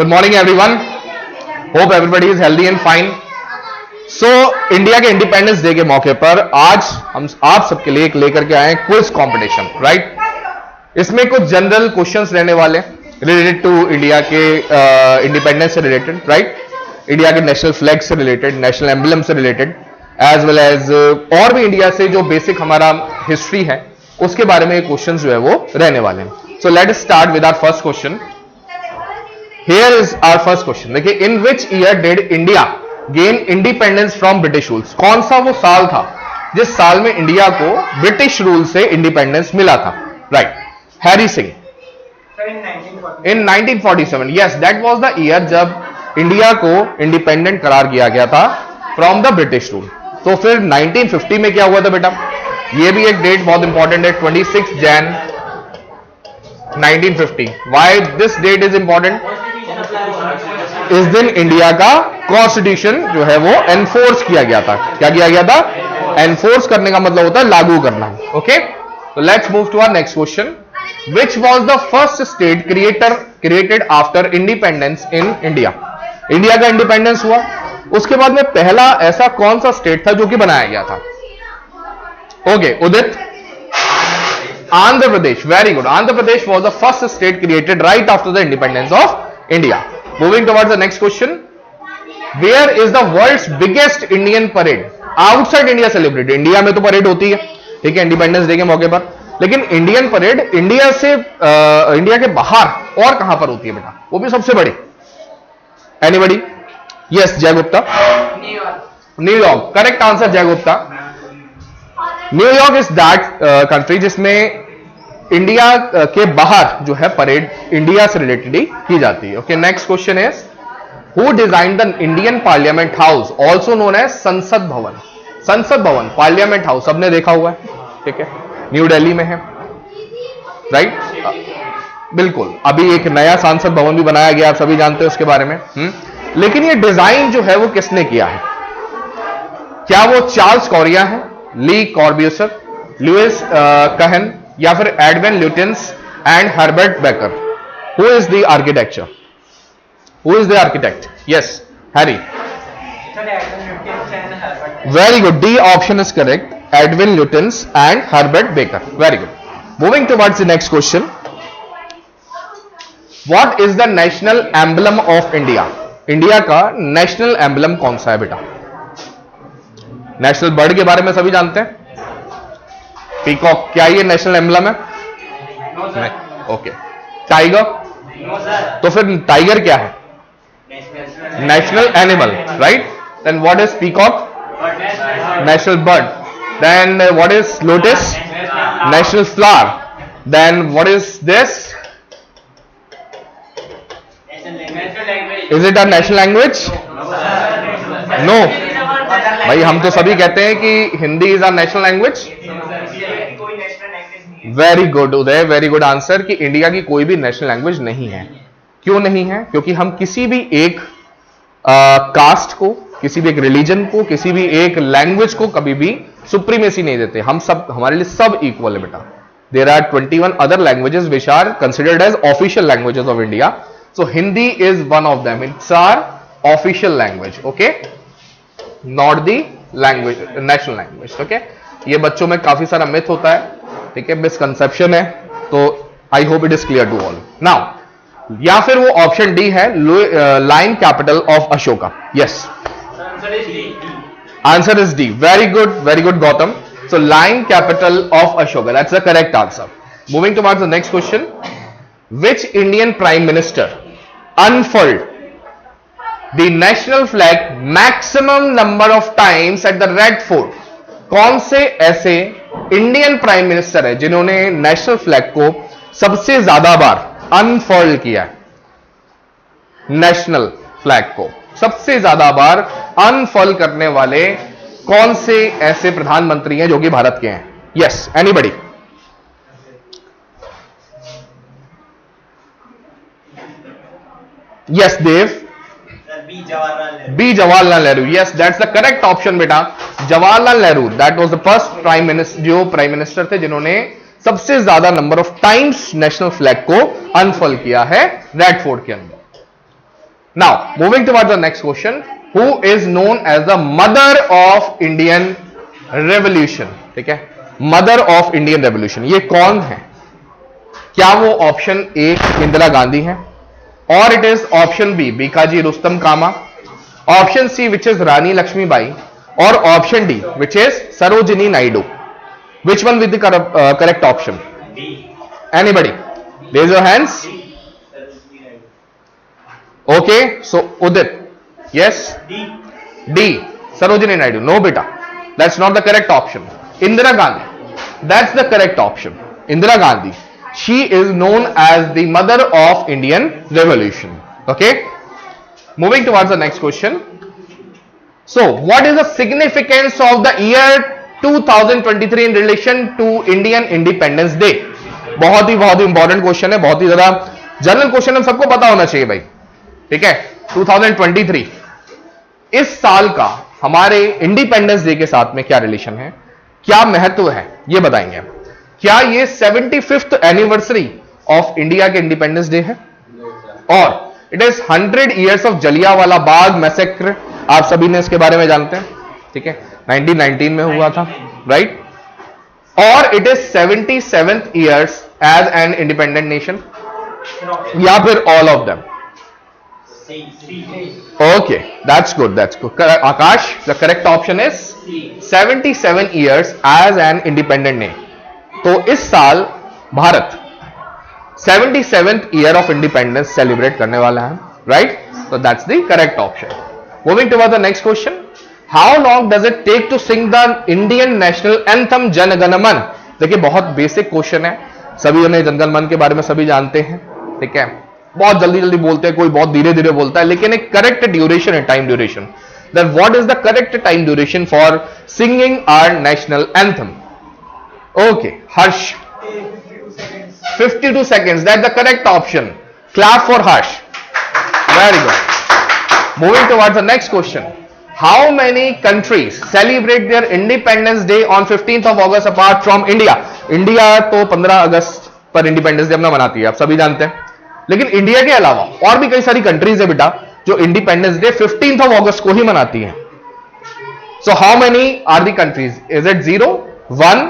Good morning everyone. Hope everybody is healthy and fine. So India के independence day के मौके पर आज हम आप सबके लिए एक लेकर के आए क्विज कंपटीशन, राइट? इसमें कुछ जनरल क्वेश्चंस रहने वाले रिलेटेड टू इंडिया के इंडिपेंडेंस से रिलेटेड, राइट? इंडिया के नेशनल फ्लैग से रिलेटेड, नेशनल एम्बलम से रिलेटेड, एज वेल एज और भी इंडिया से जो बेसिक हमारा हिस्ट्री है उसके बारे में क्वेश्चन जो है वो रहने वाले हैं. So let us start with our first question. Here is our first question. देखिए, in which year did India gain independence from British rules? कौन सा वो साल था जिस साल में इंडिया को ब्रिटिश रूल से इंडिपेंडेंस मिला था? Right, Harry Singh. In 1947. Yes, that was the year जब इंडिया को इंडिपेंडेंट करार किया गया था फ्रॉम द ब्रिटिश रूल. तो फिर 1950 में क्या हुआ था बेटा? ये भी एक डेट बहुत इंपॉर्टेंट है, 26 Jan 1950. Why this date is important? इस दिन इंडिया का कॉन्स्टिट्यूशन जो है वो एनफोर्स किया गया था. क्या किया गया था? एनफोर्स करने का मतलब होता है लागू करना. ओके, तो let's move to our next question. Which was the first state created after independence in India? India का इंडिपेंडेंस हुआ, उसके बाद में पहला ऐसा कौन सा स्टेट था जो कि बनाया गया था? Okay, Udit. Andhra Pradesh. Very good. Andhra Pradesh was the first state created right after the independence of India. Moving towards the next question. Where is the world's biggest Indian parade? Outside India celebrated. India में तो parade होती है, ठीक है, independence day के मौके पर, लेकिन इंडियन परेड इंडिया से इंडिया के बाहर और कहां पर होती है बेटा? वो भी सबसे बड़ी. एनीबडी? यस, जय Gupta. New York. Correct answer Jay Gupta. New York is that country जिसमें इंडिया के बाहर जो है परेड इंडिया से रिलेटेड ही की जाती है. Okay, next question is who designed the Indian parliament house also known as Sansad Bhavan? संसद भवन, पार्लियामेंट हाउस सबने देखा हुआ है, ठीक है, न्यू दिल्ली में है, राइट? बिल्कुल. अभी एक नया संसद भवन भी बनाया गया, आप सभी जानते हैं उसके बारे में. लेकिन ये डिजाइन जो है वो किसने किया है? क्या वो चार्ल्स कॉरिया है, ली कॉर्ब्यूसर, लुइस कहन, या फिर Edwin Lutyens and Herbert baker? Who is the architecture? Who is the architect? Yes, Harry. Very good. D option is correct. Edwin Lutyens and Herbert baker. Very good. Moving towards the next question. What is the national emblem of India? India का national emblem कौन सा है बेटा? National bird के बारे में सभी जानते हैं, पीकॉक. क्या ये नेशनल एम्बलम है? नहीं. ओके. टाइगर? तो फिर टाइगर क्या है? National animal, right? Then what is peacock? National bird. Then what is lotus? National flower. Then what is this? Is it a national language? No. भाई हम तो सभी कहते हैं कि Hindi is a national language. Very good Uday, very good answer कि India की कोई भी नेशनल लैंग्वेज नहीं है. क्यों नहीं है? क्योंकि हम किसी भी एक कास्ट को, किसी भी एक रिलीजन को, किसी भी एक लैंग्वेज को कभी भी सुप्रीमेसी नहीं देते. हम सब, हमारे लिए सब इक्वल है बेटा. There are 21 other languages which are considered as official languages of India. So Hindi is one of them. It's are official language. Okay, not the language, national language. Okay, ये बच्चों में काफी सारा मिथ होता है, ठीक है, मिसकंसेप्शन है. तो I hope it is clear to all now. या फिर वो ऑप्शन डी है, lion capital of Ashoka? Yes, answer is D. Very good Gautam. So lion capital of Ashoka, that's the correct answer. Moving towards the next question. Which Indian prime minister unfold the national flag maximum number of times at the Red Fort? कौन से ऐसे Indian prime minister है जिन्होंने national flag को सबसे ज्यादा बार unfold किया है? नेशनल फ्लैग को सबसे ज्यादा बार अनफोल्ड करने वाले कौन से ऐसे प्रधानमंत्री हैं जो कि भारत के हैं? Yes, anybody? Yes, Dev. B Jawaharlal Nehru. Yes, that's the correct option बेटा. Jawaharlal Nehru, that was the first prime minister, जो प्राइम मिनिस्टर थे जिन्होंने सबसे ज्यादा number of times national flag को अनफोल्ड किया है रेड फोर्ट के अंदर. Now moving towards the next question, who is known as the mother of Indian revolution? ठीक है, मदर ऑफ इंडियन रेवोल्यूशन ये कौन है? क्या वो ऑप्शन ए इंदिरा गांधी है, और it is option B Bhikaiji Rustom Cama, option C which is Rani Lakshmibai, और option D which is Sarojini Naidu? Which one with the correct option? Anybody raise your hands. Okay, so Udit, yes, D Sarojini Naidu. No बेटा, that's not the correct option. Indira Gandhi, that's the correct option. Indira Gandhi, she is known as the mother of Indian revolution. Okay, moving towards the next question. So what is the significance of the year 2023 in relation to Indian Independence Day? बहुत ही important question है, बहुत ही ज्यादा general question है, सबको पता होना चाहिए भाई. ठीक है, 2023 इस साल का हमारे इंडिपेंडेंस डे के साथ में क्या रिलेशन है, क्या महत्व है, ये बताएंगे. क्या ये 75th एनिवर्सरी ऑफ इंडिया के इंडिपेंडेंस डे है, और it is 100 years of Jallianwala Bagh massacre? आप सभी ने इसके बारे में जानते हैं. ठीक है, 1919 में हुआ था, राइट? और it is 77th years as an independent nation, या फिर all of them? Okay, that's good, that's good. Akash, the correct option is 77 years as an independent nation. तो इस साल Bharat 77th year of independence celebrate करने वाला है, right? तो that's the correct option. Moving towards the next question, how long does it take to sing the Indian national anthem Jana Gana मन? देखिए, बहुत बेसिक क्वेश्चन है, सभी ने जन गण मन के बारे में सभी जानते हैं. ठीक है, बहुत जल्दी जल्दी बोलते हैं, कोई बहुत धीरे धीरे बोलता है, लेकिन एक करेक्ट ड्यूरेशन है, time duration. Then what is the correct time duration for singing our national anthem? Okay, Harsh, 52 seconds. That's the correct option. Clap for Harsh. Very good. Moving towards the next question. How many countries celebrate their Independence Day on 15th of August apart from India? India तो 15 अगस्त पर independence day अपना मनाती है, आप सभी जानते हैं. लेकिन इंडिया के अलावा और भी कई सारी कंट्रीज है बेटा जो independence day 15th of August को ही मनाती हैं. So how many are the countries? Is it 0, 1?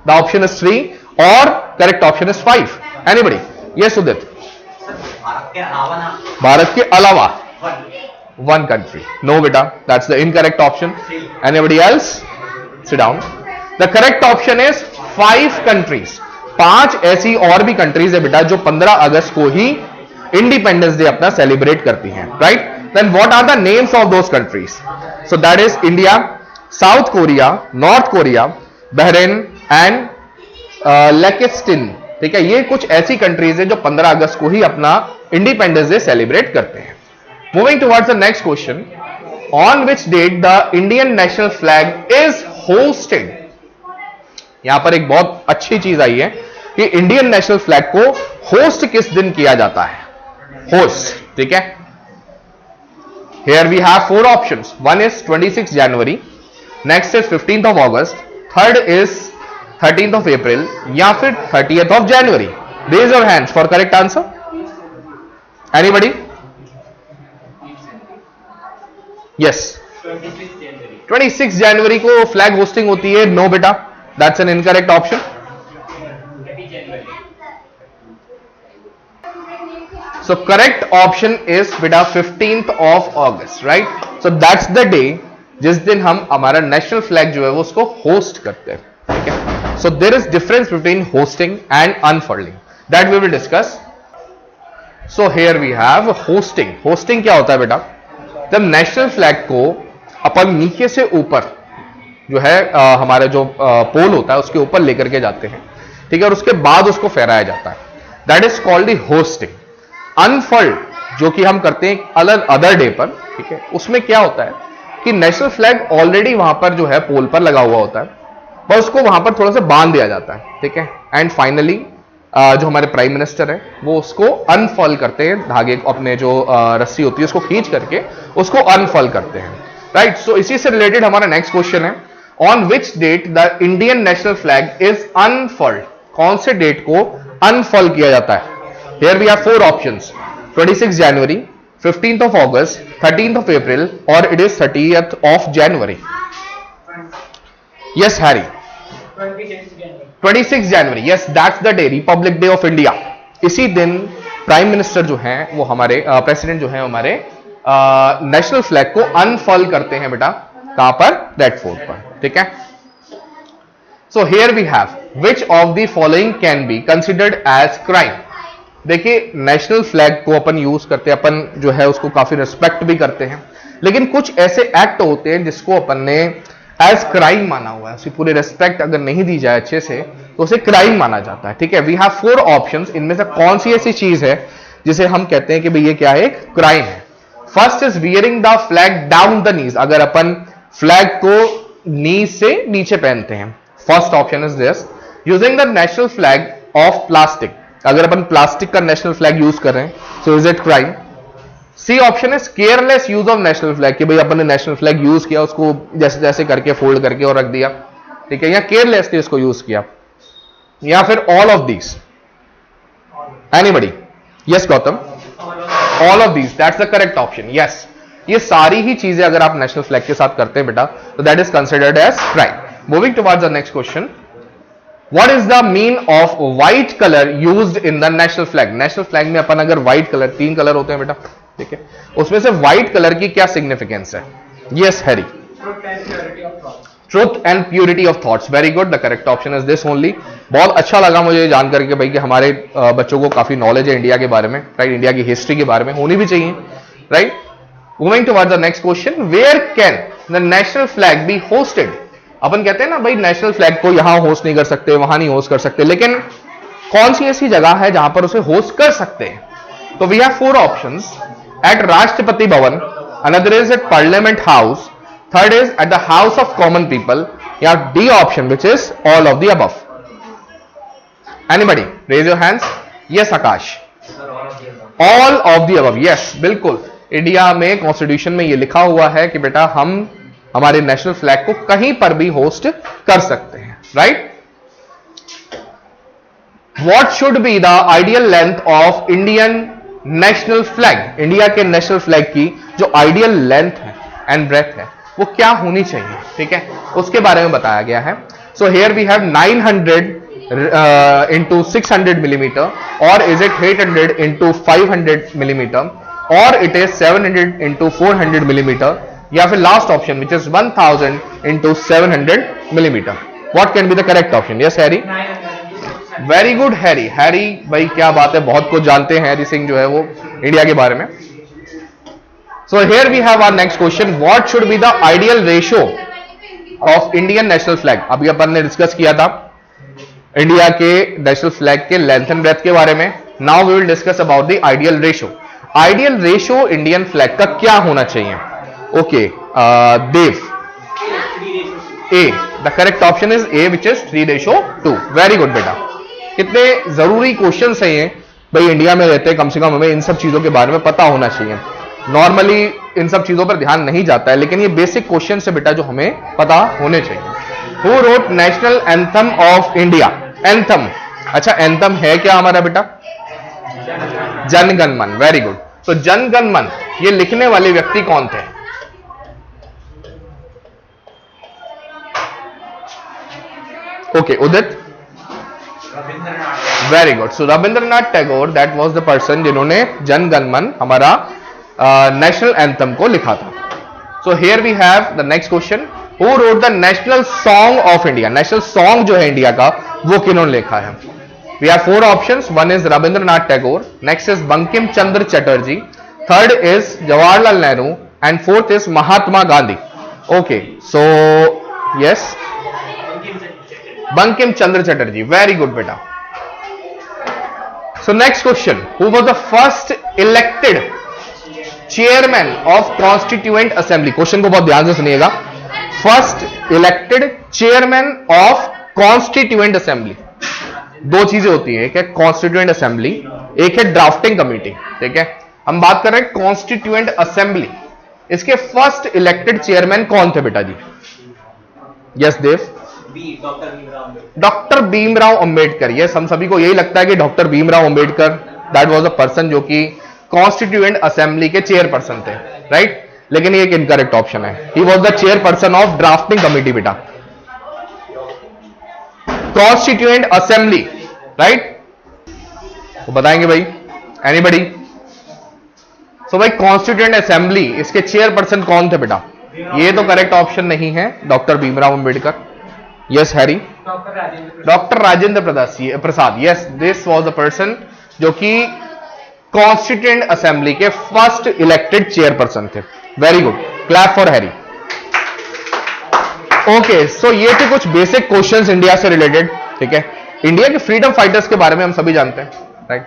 The option is 3 or correct option is 5. Anybody? Yes, Udit. Bharat के अलावा one country. No, beta. That's the incorrect option. Anybody else? Sit down. The correct option is 5 countries. 5 ऐसी और भी countries है बेटा जो 15 अगस्त को ही independence day अपना सेलिब्रेट करती हैं, right? Then what are the names of those countries? So that is India, South Korea, North Korea, Bahrain and Liechtenstein. ठीक है, ये कुछ ऐसी कंट्रीज है जो 15 अगस्त को ही अपना इंडिपेंडेंस डे सेलिब्रेट करते हैं. Moving towards the next question, on which date the Indian national flag is hoisted? यहां पर एक बहुत अच्छी चीज आई है कि इंडियन नेशनल फ्लैग को होस्ट किस दिन किया जाता है? होस्ट. ठीक है, here we have 4 options. One is 26 January, next is 15th of August, third is 13th of April, या फिर 30th of January. Raise your hands for correct answer. Anybody? Yes. 26 जनवरी को फ्लैग होस्टिंग होती है. No बेटा, that's an incorrect option. So correct option is बेटा 15th of August, right? So that's the day जिस दिन हम हमारा नेशनल फ्लैग जो है वो उसको होस्ट करते हैं. ठीक है, so there is difference between hoisting and unfolding, that we will discuss. So here we have hoisting. Hoisting क्या होता है बेटा? जब नेशनल फ्लैग को अपन नीचे से ऊपर जो है हमारा जो पोल होता है उसके ऊपर लेकर के जाते हैं. ठीक है, और उसके बाद उसको फहराया जाता है, that is called the hosting. Unfold जो कि हम करते हैं अदर डे पर, ठीक है, उसमें क्या होता है कि नेशनल फ्लैग ऑलरेडी वहां पर जो है पोल पर लगा हुआ होता है, बस उसको वहां पर थोड़ा सा बांध दिया जाता है. ठीक है, एंड फाइनली जो हमारे प्राइम मिनिस्टर है वो उसको अनफॉल करते हैं, धागे अपने जो रस्सी होती है उसको खींच करके उसको अनफॉल करते हैं, राइट? सो इसी से रिलेटेड हमारा नेक्स्ट क्वेश्चन है, on which date the Indian national flag is unfold? कौन से डेट को अनफॉल किया जाता है? हियर वी हैव 4 ऑप्शंस, 26 जनवरी, 15th of August, 13th of April, or it is 30th of January? Yes, Harry. 26 January. Yes, that's the day, Republic Day of India. इसी दिन prime minister जो हैं वो हमारे प्रेसिडेंट जो हैं हमारे नेशनल फ्लैग को अनफर्ल करते हैं बेटा, कहां पर? रेड फोर्ट पर. ठीक है. So here we have which of the following can be considered as crime. देखिए नेशनल फ्लैग को अपन यूज करते हैं, अपन जो है उसको काफी रिस्पेक्ट भी करते हैं, लेकिन कुछ ऐसे एक्ट होते हैं जिसको अपन ने एज क्राइम माना हुआ है. उसे पूरी रिस्पेक्ट अगर नहीं दी जाए अच्छे से तो उसे क्राइम माना जाता है. ठीक है. We have 4 options. इनमें से कौन सी ऐसी चीज है जिसे हम कहते हैं कि भाई ये क्या है? एक क्राइम है. First is wearing the flag down the knees. अगर अपन फ्लैग को नीज से नीचे पहनते हैं. First option is this. Using the national flag of plastic. अगर अपन प्लास्टिक का नेशनल फ्लैग यूज कर रहे हैं so is it crime. C option is careless use of national flag. कि भाई अपन ने नेशनल फ्लैग यूज किया, उसको जैसे जैसे करके फोल्ड करके और रख दिया. ठीक है. या केयरलेसली इसको यूज किया, या फिर all of these. Anybody? Yes Gautam. All of these, that's the correct option. Yes, ये सारी ही चीजें अगर आप नेशनल फ्लैग के साथ करते हैं बेटा तो that is considered as crime. Moving towards the next question. What is the mean of white color used in the national flag? National flag में अपन अगर व्हाइट कलर, 3 कलर होते हैं बेटा, ठीक है, उसमें से व्हाइट कलर की क्या सिग्निफिकेंस है? Yes Harry. Truth and purity of thoughts. Very good. The correct option is this only. बहुत अच्छा लगा मुझे जान करके भाई कि हमारे बच्चों को काफी नॉलेज है इंडिया के बारे में, राइट. इंडिया की हिस्ट्री के बारे में होनी भी चाहिए, right. Moving towards the next question. Where can the national flag be hoisted? अपन कहते हैं ना भाई नेशनल फ्लैग को यहां होस्ट नहीं कर सकते, वहां नहीं होस्ट कर सकते, लेकिन कौन सी ऐसी जगह है जहां पर उसे होस्ट कर सकते हैं? तो we have 4 options. At Rashtrapati Bhavan, another is at parliament house, third is at the house of common people, या D option which is all of the above. Anybody raise your hands. Yes Akash. All of the above. Yes, बिल्कुल. India में constitution में यह लिखा हुआ है कि बेटा हम हमारे नेशनल फ्लैग को कहीं पर भी होस्ट कर सकते हैं, right. What should be the ideal length of Indian national flag? India के नेशनल फ्लैग की जो आइडियल लेंथ है एंड ब्रेथ है वो क्या होनी चाहिए? ठीक है, उसके बारे में बताया गया है. So here we have 900 into 600 millimeter, or is it 800 into 500 millimeter, or it is 700 into 400 millimeter, या फिर last option which is 1000 into 700 millimeter. What can be the correct option? Yes, Harry. Very good Harry. Harry भाई क्या बात है, बहुत कुछ जानते हैं हैरी सिंह जो है वो इंडिया के बारे में. So here we have our next question. What should be the ideal ratio of Indian national flag? अभी अपन ने डिस्कस किया था इंडिया के नेशनल फ्लैग के लेंथ एंड ब्रेथ के बारे में. Now we will discuss about the ideal ratio. Ideal ratio Indian flag का क्या होना चाहिए? Okay, Dev. A. The correct option is A which is 3:2. Very good बेटा. कितने जरूरी क्वेश्चन है ये भाई. इंडिया में रहते हैं, कम से कम हमें इन सब चीजों के बारे में पता होना चाहिए. नॉर्मली इन सब चीजों पर ध्यान नहीं जाता है, लेकिन ये बेसिक क्वेश्चन है बेटा जो हमें पता होने चाहिए. Who wrote national anthem of India? Anthem. अच्छा, एंथम है क्या हमारा बेटा? जन गण मन. Very good. तो जन गण मन ये लिखने वाले व्यक्ति कौन थे? Okay, Udit. Very good. So Rabindranath Tagore, that was the person जिन्होंने जन गण मन हमारा नेशनल एंथम को लिखा था. So here we have the next question. Who wrote the national song of India? National song जो है इंडिया का वो किन्होंने लिखा है? We have 4 options. One is Rabindranath Tagore, next is Bankim Chandra Chatterjee, third is Jawaharlal Nehru, and fourth is Mahatma Gandhi. Okay, so yes, Bankim Chandra Chatterjee. Very good बेटा. So next question. Who was the first elected chairman of constituent assembly? Question को बहुत ध्यान से सुनिएगा. First elected chairman of constituent assembly. 2 चीजें होती है, एक है कॉन्स्टिट्यूएंट असेंबली, एक है ड्राफ्टिंग कमेटी. ठीक है, हम बात कर रहे हैं कॉन्स्टिट्यूएंट असेंबली. इसके फर्स्ट इलेक्टेड चेयरमैन कौन थे बेटा जी? यस देव. डॉक्टर भीमराव अंबेडकर. यस, हम सभी को यही लगता है कि doctor Bhimrao Ambedkar that was a person जो कि कॉन्स्टिट्यूएंट असेंबली के चेयरपर्सन थे, राइट? लेकिन ये एक इनकरेक्ट ऑप्शन है। He was the chairperson of drafting committee बेटा, कॉन्स्टिट्यूएंट असेंबली, राइट? तो बताएंगे भाई, एनीबडी? सो भाई कॉन्स्टिट्यूएंट असेंबली, इसके चेयरपर्सन कौन थे बेटा? ये तो करेक्ट ऑप्शन नहीं है, doctor Bhimrao Ambedkar. Yes Harry? Doctor Rajendra Prasad, yes, this was the person जो कि कॉन्स्टिट्यूएंट असेंबली के फर्स्ट इलेक्टेड चेयरपर्सन थे। Very good, clap for Harry. Okay, so ये थे कुछ बेसिक क्वेश्चंस इंडिया से रिलेटेड, ठीक है? इंडिया के फ्रीडम फाइटर्स के बारे में हम सभी जानते हैं, राइट?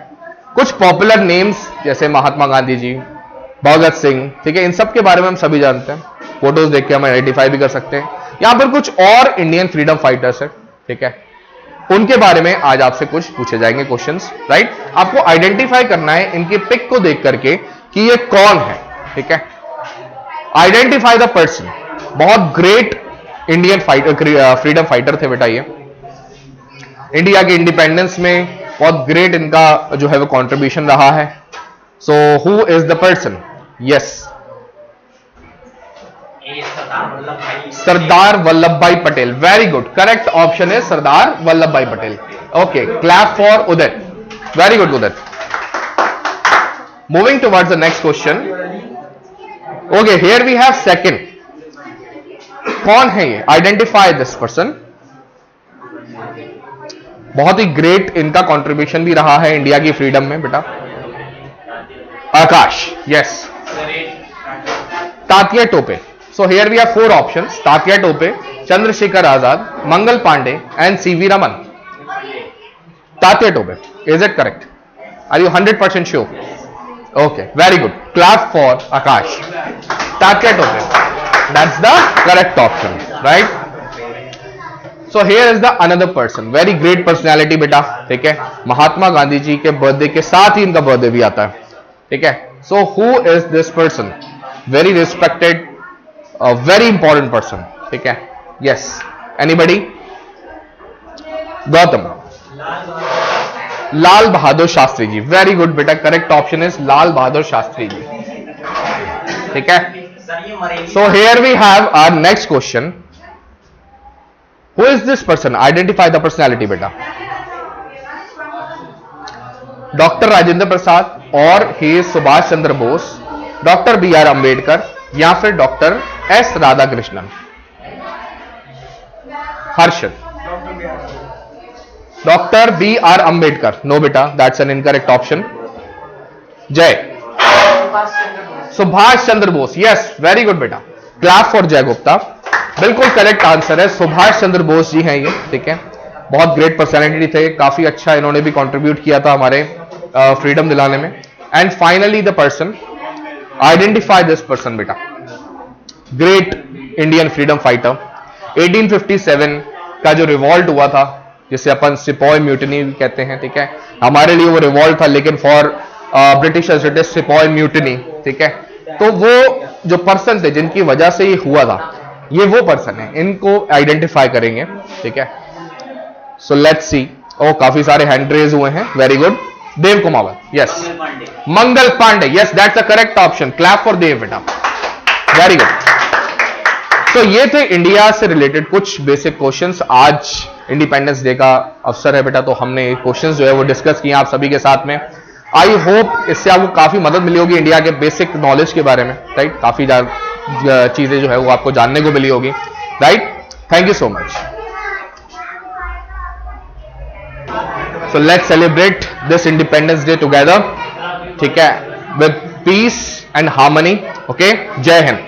कुछ पॉपुलर नेम्स जैसे महात्मा गांधी जी, भगत सिंह, ठीक है, इन सब के बारे में हम सभी जानते हैं, फोटोज देख के हम आइडेंटिफाई भी कर सकते हैं। यहां पर कुछ और इंडियन फ्रीडम फाइटर्स है, ठीक है, उनके बारे में आज आपसे कुछ पूछे जाएंगे क्वेश्चंस, राइट? आपको आइडेंटिफाई करना है इनकी पिक को देख करके कि ये कौन है, ठीक है? Identify the person. बहुत ग्रेट इंडियन फ्रीडम फाइटर थे बेटा ये, इंडिया के इंडिपेंडेंस में बहुत ग्रेट इनका जो है वो कंट्रीब्यूशन रहा है। So who is the person? Yes, Sardar Vallabh Bhai Patel. Very good, correct option है Sardar Vallabh Bhai Patel. Okay, clap for Udit. Very good Udit. Moving towards the next question. Okay, here we have second. कौन है ये? Identify this person. बहुत ही ग्रेट इनका कंट्रीब्यूशन भी रहा है इंडिया की फ्रीडम में बेटा। Akash, yes. Tatya Tope. So here we have 4 options, Tatya Tope, Chandrashekhar Azad, Mangal Pandey and CV Raman. Tatya Tope, is it correct? Are you 100% sure? Okay, very good, clap for Akash. Tatya Tope, that's the correct option, right? So here is the another person, very great personality बेटा, ठीक है? महात्मा गांधी जी के birthday के साथ ही इनका birthday भी आता है, ठीक है? So who is this person? Very respected, very important person, ठीक है? Yes, anybody? Gautam, Lal Bahadur Shastri ji. Very good बेटा, correct option is Lal Bahadur Shastri ji, ठीक है? So here we have our next question. Who is this person? Identify the personality बेटा। Doctor Rajendra Prasad और ही Subhash Chandra Bose, doctor BR Ambedkar या फिर doctor S Radhakrishnan. Harshad, doctor BR Ambedkar. No बेटा, दैट्स एन इनकरेक्ट ऑप्शन। जय, Subhash Chandra Bose. Yes, very good बेटा, क्लैप फॉर जय गुप्ता। बिल्कुल करेक्ट आंसर है, सुभाष चंद्र बोस जी हैं ये, ठीक है? बहुत ग्रेट पर्सनैलिटी थे, काफी अच्छा इन्होंने भी कंट्रीब्यूट किया था हमारे फ्रीडम दिलाने में। And finally the person, identify this person बेटा। ग्रेट इंडियन फ्रीडम फाइटर, 1857 का जो रिवॉल्ट हुआ था, जिसे अपन सिपॉय म्यूटिनी कहते हैं, ठीक है? हमारे लिए वो रिवॉल्ट था, लेकिन for Britishers it is sepoy mutiny, ठीक है? तो वो जो पर्सन थे जिनकी वजह से ये हुआ था, ये वो पर्सन है, इनको आइडेंटिफाई करेंगे, ठीक है? So let's see. ओ, काफी सारे हैंड रेज हुए हैं, very good. Dev Kumawat, yes. Mangal Pandey, yes, that's the correct option. Clap for Dev बेटा, वेरी गुड। तो ये थे इंडिया से रिलेटेड कुछ बेसिक क्वेश्चंस। आज इंडिपेंडेंस डे का अवसर है बेटा, तो हमने क्वेश्चंस जो है वो डिस्कस किए आप सभी के साथ में। आई होप इससे आपको काफी मदद मिली होगी इंडिया के बेसिक नॉलेज के बारे में, राइट? काफी चीजें जो है वो आपको जानने को मिली होगी, right? Thank you so much. So let's celebrate this independence day together, ठीक है? With piece and harmony. Okay, जय हिंद।